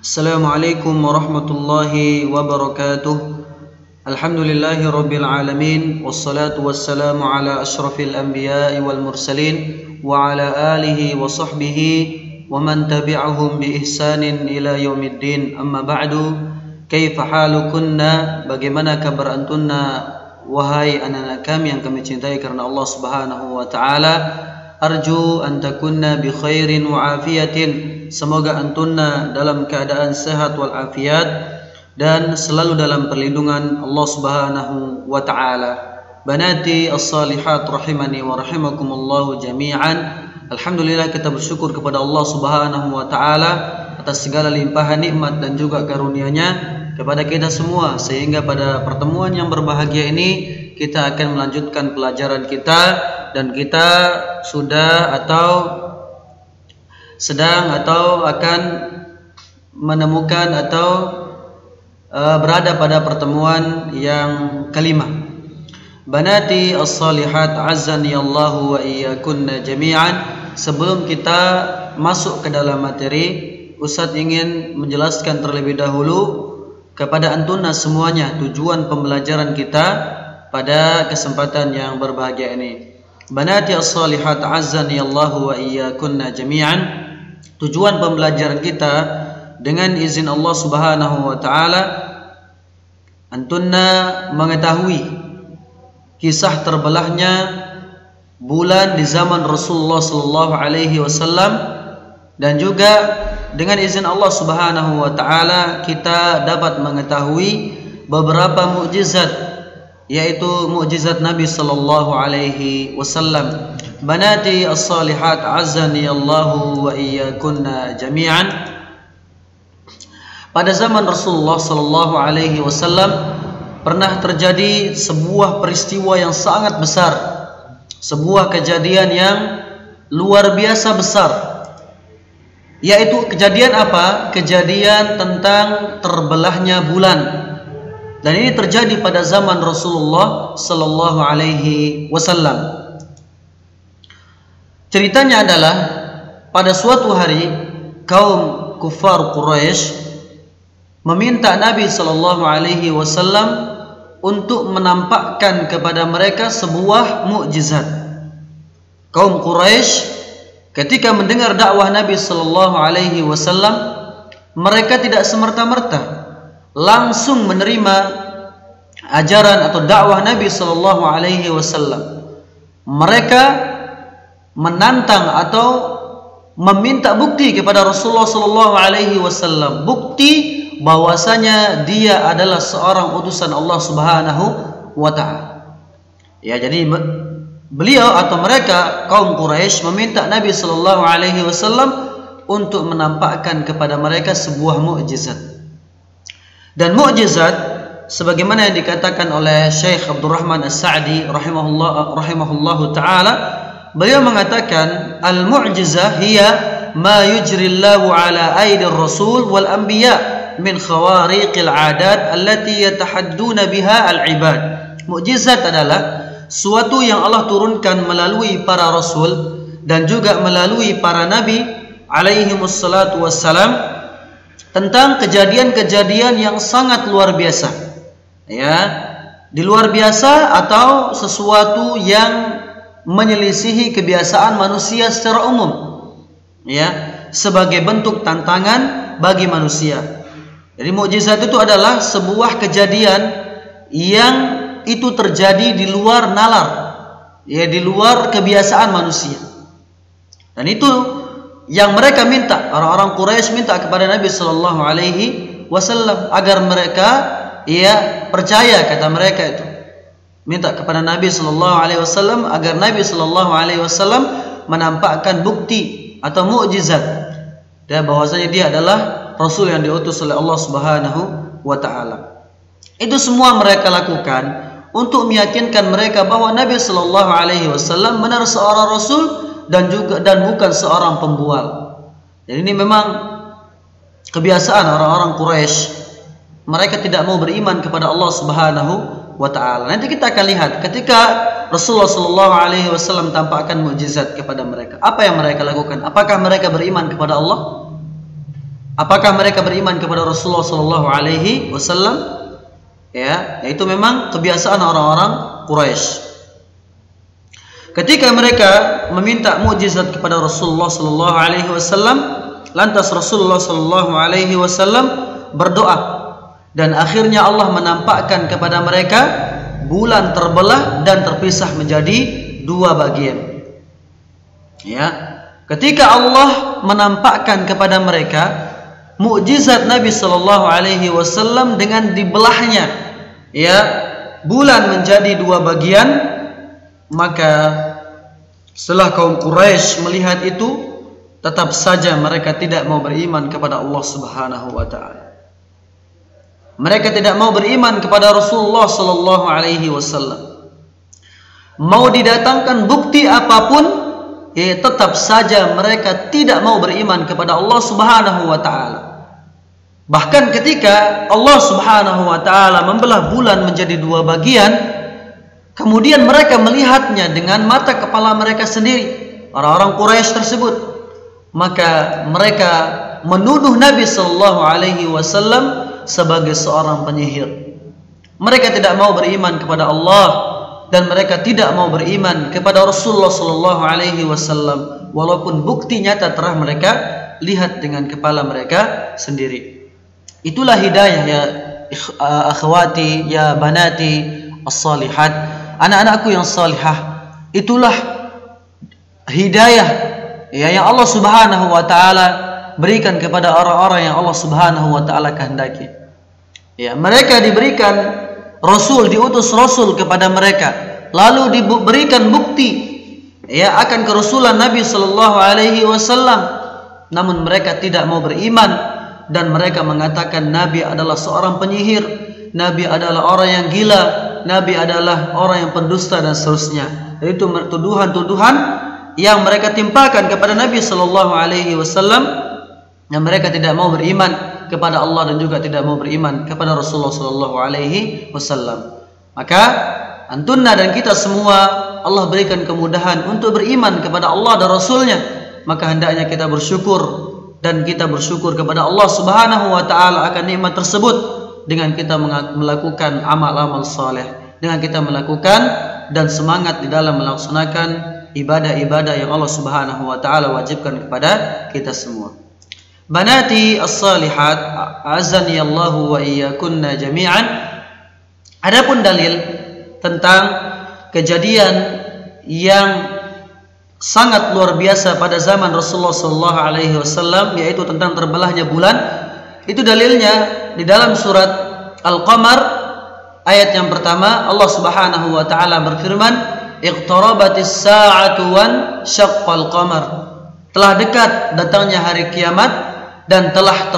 Assalamualaikum warahmatullahi wabarakatuh. Alhamdulillahi rabbil alamin. Wassalatu wassalamu ala ashrafil anbiya'i wal mursalin wa ala alihi wa sahbihi wa man tabi'ahum bi ihsanin ila yaumiddin. Amma ba'du. Kaifa halukunna? Bagaimana kabar antunna wahai anak-anak kami yang kami cintai karena Allah Subhanahu wa taala? Arju an takunna bi khairin wa afiyatin. Semoga antunna dalam keadaan sehat wal afiat dan selalu dalam perlindungan Allah Subhanahu wa taala. Banati as-salihat rahimani wa rahimakumullah jami'an. Alhamdulillah, kita bersyukur kepada Allah Subhanahu wa taala atas segala limpahan nikmat dan juga karunia-Nya kepada kita semua, sehingga pada pertemuan yang berbahagia ini kita akan melanjutkan pelajaran kita, dan kita sudah atau sedang atau akan menemukan atau berada pada pertemuan yang kelima. Banati as-salihat azzani Allahu wa iyyakunna jami'an. Sebelum kita masuk ke dalam materi, Ustadz ingin menjelaskan terlebih dahulu kepada antunna semuanya tujuan pembelajaran kita pada kesempatan yang berbahagia ini. Banati as-salihat azzani Allahu wa iyyakunna jami'an. Tujuan pembelajaran kita dengan izin Allah Subhanahu wa taala, antunna mengetahui kisah terbelahnya bulan di zaman Rasulullah sallallahu alaihi wasallam, dan juga dengan izin Allah Subhanahu wa taala kita dapat mengetahui beberapa mukjizat, yaitu mukjizat Nabi sallallahu alaihi wasallam. Banati as-salihat azzani Allahu wa iyyakunna jami'an. Pada zaman Rasulullah sallallahu alaihi wasallam pernah terjadi sebuah peristiwa yang sangat besar, sebuah kejadian yang luar biasa besar. Yaitu kejadian apa? Kejadian tentang terbelahnya bulan. Dan ini terjadi pada zaman Rasulullah sallallahu alaihi wasallam. Ceritanya adalah pada suatu hari kaum kufar Quraisy meminta Nabi sallallahu alaihi wasallam untuk menampakkan kepada mereka sebuah mukjizat. Kaum Quraisy ketika mendengar dakwah Nabi sallallahu alaihi wasallam, mereka tidak semerta-merta langsung menerima ajaran atau dakwah Nabi sallallahu alaihi wasallam. Mereka menantang atau meminta bukti kepada Rasulullah sallallahu alaihi wasallam, bukti bahwasanya dia adalah seorang utusan Allah Subhanahu wa taala. Ya, jadi beliau atau mereka kaum Quraisy meminta Nabi sallallahu alaihi wasallam untuk menampakkan kepada mereka sebuah mukjizat. Dan mukjizat sebagaimana yang dikatakan oleh Syekh Abdurrahman As-Sa'di rahimahullahu taala, beliau mengatakan al-mu'jizah hiya ma yujrillahu ala aidir rasul wal anbiya min khawariqil adat allati yatahadduna biha al-ibad. Mukjizat adalah suatu yang Allah turunkan melalui para rasul dan juga melalui para nabi alaihi wassalatu wassalam tentang kejadian-kejadian yang sangat luar biasa. Ya, di luar biasa atau sesuatu yang menyelisihi kebiasaan manusia secara umum, ya, sebagai bentuk tantangan bagi manusia. Jadi mukjizat itu adalah sebuah kejadian yang itu terjadi di luar nalar, ya, di luar kebiasaan manusia. Dan itu yang mereka minta, orang-orang Quraisy minta kepada Nabi sallallahu alaihi wasallam agar mereka, ya, percaya, kata mereka itu. Minta kepada Nabi sallallahu alaihi wasallam agar Nabi sallallahu alaihi wasallam menampakkan bukti atau mukjizat dan bahwasanya dia adalah rasul yang diutus oleh Allah Subhanahu wa taala. Itu semua mereka lakukan untuk meyakinkan mereka bahwa Nabi sallallahu alaihi wasallam benar seorang rasul dan bukan seorang pembual. Jadi ini memang kebiasaan orang-orang Quraisy. Mereka tidak mau beriman kepada Allah Subhanahu wa ta'ala. Nanti kita akan lihat ketika Rasulullah sallallahu alaihi wasallam tampakkan mukjizat kepada mereka, apa yang mereka lakukan? Apakah mereka beriman kepada Allah? Apakah mereka beriman kepada Rasulullah sallallahu alaihi wasallam? Ya, itu memang kebiasaan orang-orang Quraisy. Ketika mereka meminta mukjizat kepada Rasulullah sallallahu alaihi wasallam, lantas Rasulullah sallallahu alaihi wasallam berdoa dan akhirnya Allah menampakkan kepada mereka bulan terbelah dan terpisah menjadi dua bagian. Ya, ketika Allah menampakkan kepada mereka mukjizat Nabi sallallahu alaihi wasallam dengan dibelahnya ya bulan menjadi dua bagian, maka setelah kaum Quraisy melihat itu, tetap saja mereka tidak mau beriman kepada Allah Subhanahu wa taala. Mereka tidak mau beriman kepada Rasulullah sallallahu alaihi wasallam. Mau didatangkan bukti apapun, ya tetap saja mereka tidak mau beriman kepada Allah Subhanahu wa taala. Bahkan ketika Allah Subhanahu wa taala membelah bulan menjadi dua bagian, kemudian mereka melihatnya dengan mata kepala mereka sendiri, orang-orang Quraisy tersebut, maka mereka menuduh Nabi sallallahu alaihi wasallam sebagai seorang penyihir. Mereka tidak mau beriman kepada Allah dan mereka tidak mau beriman kepada Rasulullah sallallahu alaihi wasallam walaupun bukti nyata telah mereka lihat dengan kepala mereka sendiri. Itulah hidayah ya akhwati, ya banati as-salihat, anak-anakku yang salihah. Itulah hidayah ya yang Allah Subhanahu wa taala berikan kepada orang-orang yang Allah Subhanahu wa taala kehendaki. Ya, mereka diberikan Rasul, diutus Rasul kepada mereka, lalu diberikan bukti ya akan kerasulan Nabi sallallahu alaihi wasallam, namun mereka tidak mau beriman dan mereka mengatakan Nabi adalah seorang penyihir, Nabi adalah orang yang gila, Nabi adalah orang yang pendusta dan seterusnya. Itu tuduhan-tuduhan yang mereka timpakan kepada Nabi sallallahu alaihi wasallam, yang mereka tidak mau beriman kepada Allah dan juga tidak mau beriman kepada Rasulullah sallallahu alaihi wasallam. Maka antunna dan kita semua Allah berikan kemudahan untuk beriman kepada Allah dan Rasulnya, maka hendaknya kita bersyukur dan kita bersyukur kepada Allah Subhanahu wa taala akan nikmat tersebut dengan kita melakukan amal-amal saleh, dengan kita melakukan dan semangat di dalam melaksanakan ibadah-ibadah yang Allah Subhanahu wa taala wajibkan kepada kita semua. Banati as-salihat, azani Allah wa iyyakunna jami'an. Adapun dalil tentang kejadian yang sangat luar biasa pada zaman Rasulullah sallallahu alaihi wasallam, yaitu tentang terbelahnya bulan, itu dalilnya di dalam surat Al-Qamar ayat yang pertama. Allah Subhanahu wa taala berfirman, iqtarabatis sa'atu wan syaqqal qamar. Telah dekat datangnya hari kiamat dan telah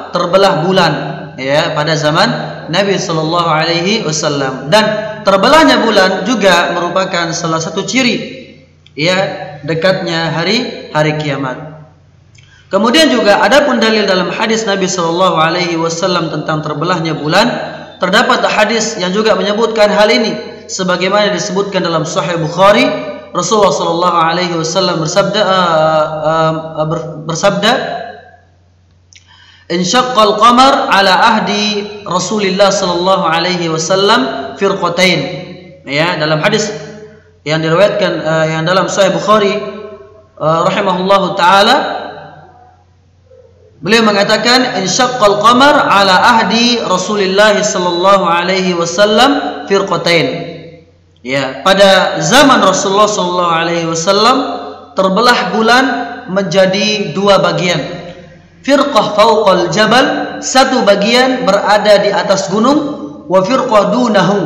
terbelah bulan ya pada zaman Nabi sallallahu alaihi wasallam. Dan terbelahnya bulan juga merupakan salah satu ciri ya dekatnya hari kiamat. Kemudian juga adapun dalil dalam hadis Nabi sallallahu alaihi wasallam tentang terbelahnya bulan, terdapat hadis yang juga menyebutkan hal ini sebagaimana disebutkan dalam Sahih Bukhari. Rasulullah sallallahu alaihi wasallam bersabda, "Insyaqqal qamar ala ahdi Rasulillah sallallahu alaihi wasallam firqatain." Ya, dalam hadis yang diriwayatkan yang dalam Sahih Bukhari rahimahullahu taala, beliau mengatakan, "Insyaqqal qamar ala ahdi Rasulillah sallallahu alaihi wasallam firqatain." Ya, pada zaman Rasulullah sallallahu alaihi wasallam terbelah bulan menjadi dua bagian. Firqah fawqal jabal, satu bagian berada di atas gunung, wa firqah dunahu,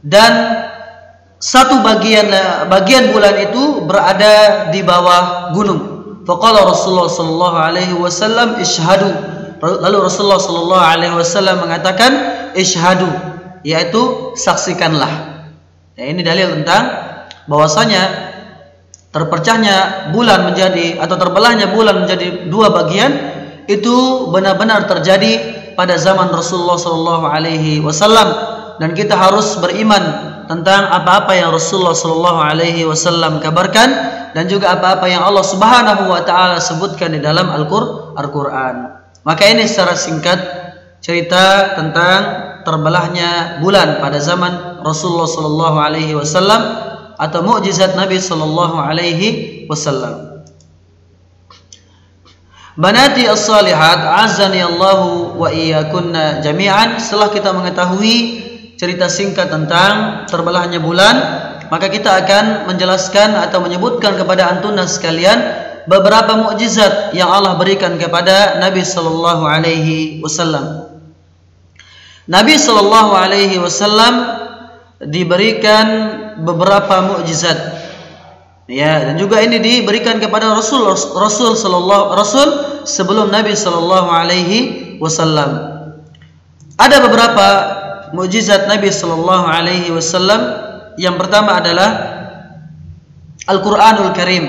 dan satu bagian bulan itu berada di bawah gunung. Faqala Rasulullah sallallahu alaihi wasallam ishhadu. Lalu Rasulullah sallallahu alaihi wasallam mengatakan ishhadu, yaitu saksikanlah. Ya, ini dalil tentang bahwasanya terpecahnya bulan menjadi atau terbelahnya bulan menjadi dua bagian itu benar-benar terjadi pada zaman Rasulullah sallallahu alaihi wasallam, dan kita harus beriman tentang apa-apa yang Rasulullah sallallahu alaihi wasallam kabarkan dan juga apa-apa yang Allah Subhanahu wa taala sebutkan di dalam Al-Quran. Maka ini secara singkat cerita tentang terbelahnya bulan pada zaman Rasulullah sallallahu alaihi wasallam atau mukjizat Nabi sallallahu alaihi wasallam. Banati as-salihat, azani Allahu wa iyyakunna jami'an. Setelah kita mengetahui cerita singkat tentang terbelahnya bulan, maka kita akan menjelaskan atau menyebutkan kepada antunna sekalian beberapa mukjizat yang Allah berikan kepada Nabi sallallahu alaihi wasallam. Nabi sallallahu alaihi wasallam diberikan beberapa mukjizat. Ya, dan juga ini diberikan kepada Rasul sebelum Nabi sallallahu alaihi wasallam. Ada beberapa mukjizat Nabi sallallahu alaihi wasallam. Yang pertama adalah Al-Qur'anul Karim.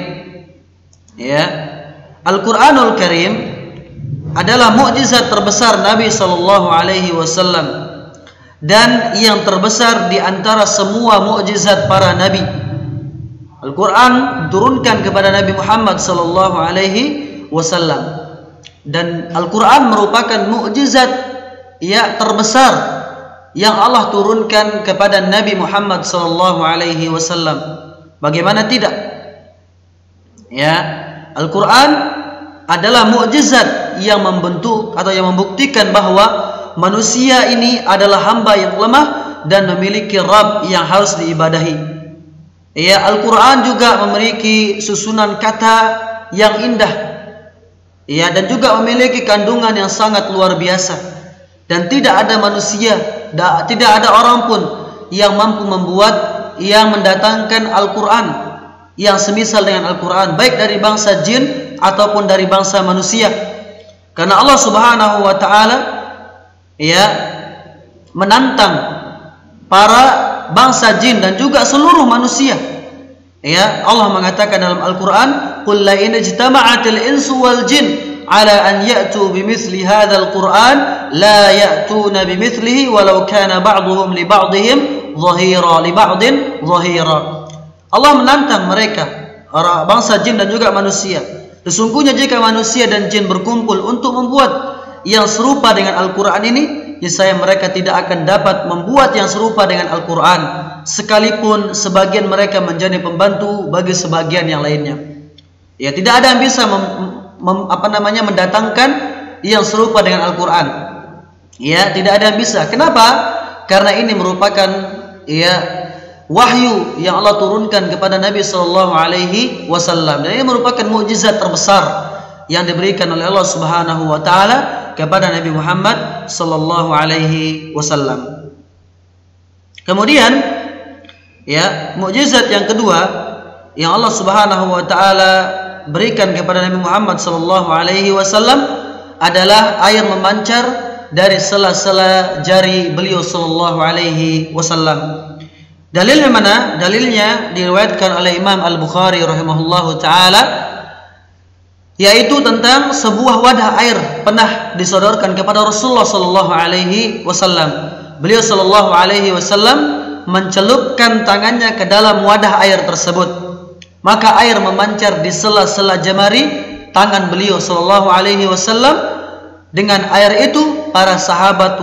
Ya. Al-Qur'anul Karim adalah mukjizat terbesar Nabi sallallahu alaihi wasallam dan yang terbesar di antara semua mukjizat para nabi. Al-Quran diturunkan kepada Nabi Muhammad sallallahu alaihi wasallam dan Al-Quran merupakan mukjizat yang terbesar yang Allah turunkan kepada Nabi Muhammad sallallahu alaihi wasallam. Bagaimana tidak? Ya, Al-Quran adalah mukjizat yang membentuk atau yang membuktikan bahwa manusia ini adalah hamba yang lemah dan memiliki Rabb yang harus diibadahi. Ya, Al-Quran juga memiliki susunan kata yang indah. Ya, dan juga memiliki kandungan yang sangat luar biasa. Dan tidak ada manusia, tidak ada orang pun yang mampu membuat, yang mendatangkan Al-Quran yang semisal dengan Al-Quran, baik dari bangsa jin ataupun dari bangsa manusia. Karena Allah Subhanahu wa taala ya menantang para bangsa jin dan juga seluruh manusia. Ya, Allah mengatakan dalam Al-Quran, "Qul la in ijtama'atil insu wal jin ala an ya'tu bimithli hadzal Qur'an la ya'tuna bimithlihi walau kana ba'dhum li ba'dihim dhahira." Allah menantang mereka, orang bangsa jin dan juga manusia. Sesungguhnya jika manusia dan jin berkumpul untuk membuat yang serupa dengan Al-Quran ini, niscaya mereka tidak akan dapat membuat yang serupa dengan Al-Quran, sekalipun sebagian mereka menjadi pembantu bagi sebagian yang lainnya. Ya, tidak ada yang bisa mendatangkan yang serupa dengan Al-Quran. Ya, tidak ada yang bisa. Kenapa? Karena ini merupakan ya wahyu yang Allah turunkan kepada Nabi sallallahu alaihi wasallam, dan ini merupakan mukjizat terbesar yang diberikan oleh Allah Subhanahu wa taala kepada Nabi Muhammad sallallahu alaihi wasallam. Kemudian ya, mukjizat yang kedua yang Allah Subhanahu wa taala berikan kepada Nabi Muhammad sallallahu alaihi wasallam adalah air memancar dari sela-sela jari beliau sallallahu alaihi wasallam. Dalilnya mana? Dalilnya diriwayatkan oleh Imam Al-Bukhari rahimahullahu taala, yaitu tentang sebuah wadah air pernah disodorkan kepada Rasulullah sallallahu alaihi wasallam. Beliau sallallahu alaihi wasallam mencelupkan tangannya ke dalam wadah air tersebut. Maka air memancar di sela-sela jemari tangan beliau sallallahu alaihi wasallam. Dengan air itu para sahabat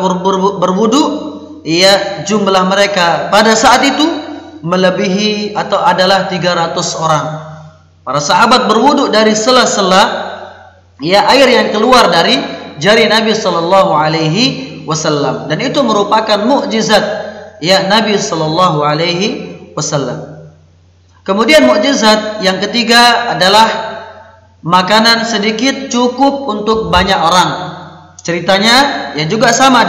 berwudu. Ya, jumlah mereka pada saat itu melebihi atau adalah 300 orang. Para sahabat berwudu dari sela-sela ya air yang keluar dari jari Nabi sallallahu alaihi wasallam, dan itu merupakan mukjizat ya Nabi sallallahu alaihi wasallam. Kemudian mukjizat yang ketiga adalah makanan sedikit cukup untuk banyak orang. Ceritanya ya juga sama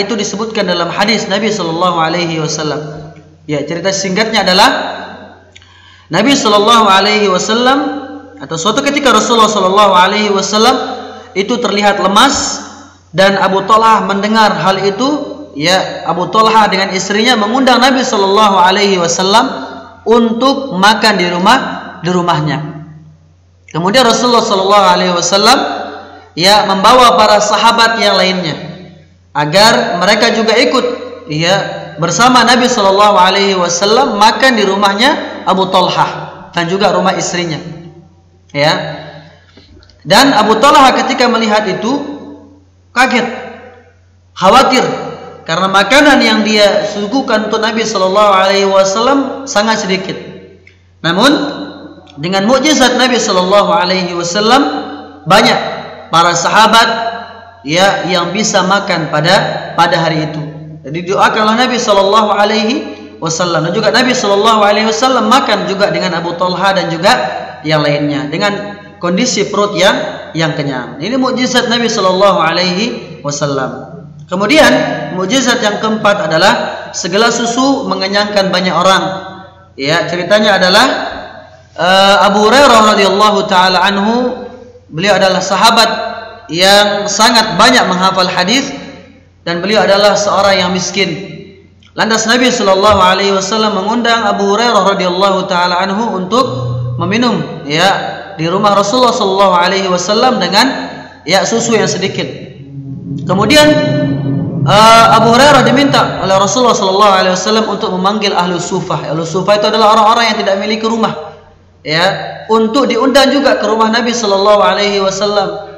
itu disebutkan dalam hadis Nabi sallallahu alaihi wasallam. Ya, cerita singkatnya adalah Nabi sallallahu alaihi wasallam atau suatu ketika Rasulullah sallallahu alaihi wasallam itu terlihat lemas, dan Abu Talhah mendengar hal itu. Ya, Abu Talhah dengan istrinya mengundang Nabi sallallahu alaihi wasallam untuk makan di rumahnya. Kemudian Rasulullah sallallahu alaihi wasallam ya membawa para sahabat yang lainnya agar mereka juga ikut ya bersama Nabi sallallahu alaihi wasallam makan di rumahnya Abu Talhah dan juga rumah istrinya. Ya. Dan Abu Talha ketika melihat itu kaget, khawatir karena makanan yang dia suguhkan untuk Nabi Shallallahu Alaihi Wasallam sangat sedikit. Namun dengan mukjizat Nabi Shallallahu Alaihi Wasallam banyak para sahabat ya yang bisa makan pada hari itu. Jadi doakanlah Nabi Shallallahu Alaihi Wasallam, dan juga Nabi Shallallahu Alaihi Wasallam makan juga dengan Abu Talha dan juga yang lainnya dengan kondisi perut yang kenyang. Ini mukjizat Nabi Shallallahu Alaihi Wasallam. Kemudian mukjizat yang keempat adalah segelas susu mengenyangkan banyak orang. Ya, ceritanya adalah Abu Hurairah radhiyallahu taala anhu, beliau adalah sahabat yang sangat banyak menghafal hadis dan beliau adalah seorang yang miskin. Lantas Nabi Shallallahu Alaihi Wasallam mengundang Abu Hurairah radhiyallahu taala anhu untuk meminum ya di rumah Rasulullah Shallallahu Alaihi Wasallam dengan ya susu yang sedikit. Kemudian Abu Hurairah diminta oleh Rasulullah Shallallahu Alaihi Wasallam untuk memanggil ahlu sufah. Ahlu sufah itu adalah orang-orang yang tidak memiliki rumah, ya, untuk diundang juga ke rumah Nabi Shallallahu Alaihi Wasallam.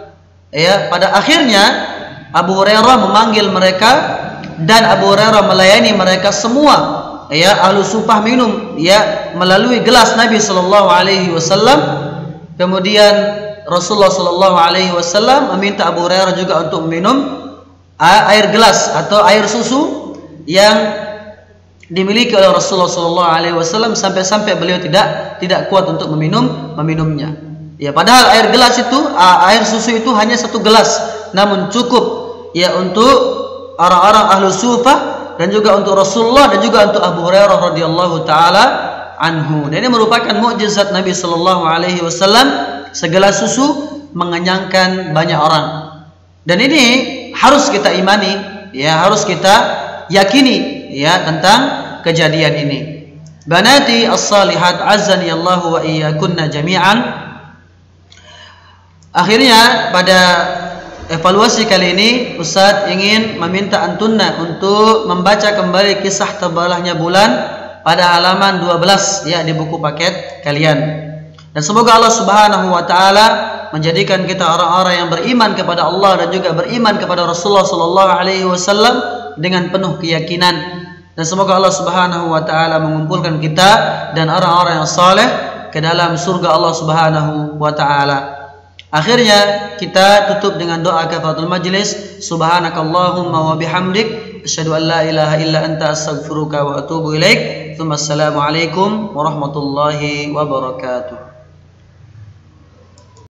Ya, pada akhirnya Abu Hurairah memanggil mereka dan Abu Hurairah melayani mereka semua. Ya, ahlu sufah minum ya melalui gelas Nabi Shallallahu Alaihi Wasallam. Kemudian Rasulullah Shallallahu Alaihi Wasallam meminta Abu Hurairah juga untuk minum air gelas atau air susu yang dimiliki oleh Rasulullah Shallallahu Alaihi Wasallam sampai beliau tidak kuat untuk meminumnya. Ya, padahal air gelas itu, air susu itu hanya satu gelas, namun cukup ya untuk orang-orang ahlu sufah dan juga untuk Rasulullah dan juga untuk Abu Hurairah radhiyallahu taala anhu. Dan ini merupakan mukjizat Nabi Shallallahu Alaihi Wasallam, segelas susu mengenyangkan banyak orang. Dan ini harus kita imani, ya, harus kita yakini ya tentang kejadian ini. Banati as-salihat azani Allah wa iyyakunna jami'an. Akhirnya pada evaluasi kali ini Ustaz ingin meminta antunna untuk membaca kembali kisah terbelahnya bulan pada halaman 12 ya di buku paket kalian. Dan semoga Allah Subhanahu wa taala menjadikan kita orang-orang yang beriman kepada Allah dan juga beriman kepada Rasulullah sallallahu alaihi wasallam dengan penuh keyakinan. Dan semoga Allah Subhanahu wa taala mengumpulkan kita dan orang-orang yang saleh ke dalam surga Allah Subhanahu wa taala. Akhirnya kita tutup dengan doa kafaratul majlis. Subhanakallahumma wa bihamdik asyhadu an la ilaha illa anta astaghfiruka wa atubu ilaik. Assalamualaikum warahmatullahi wabarakatuh.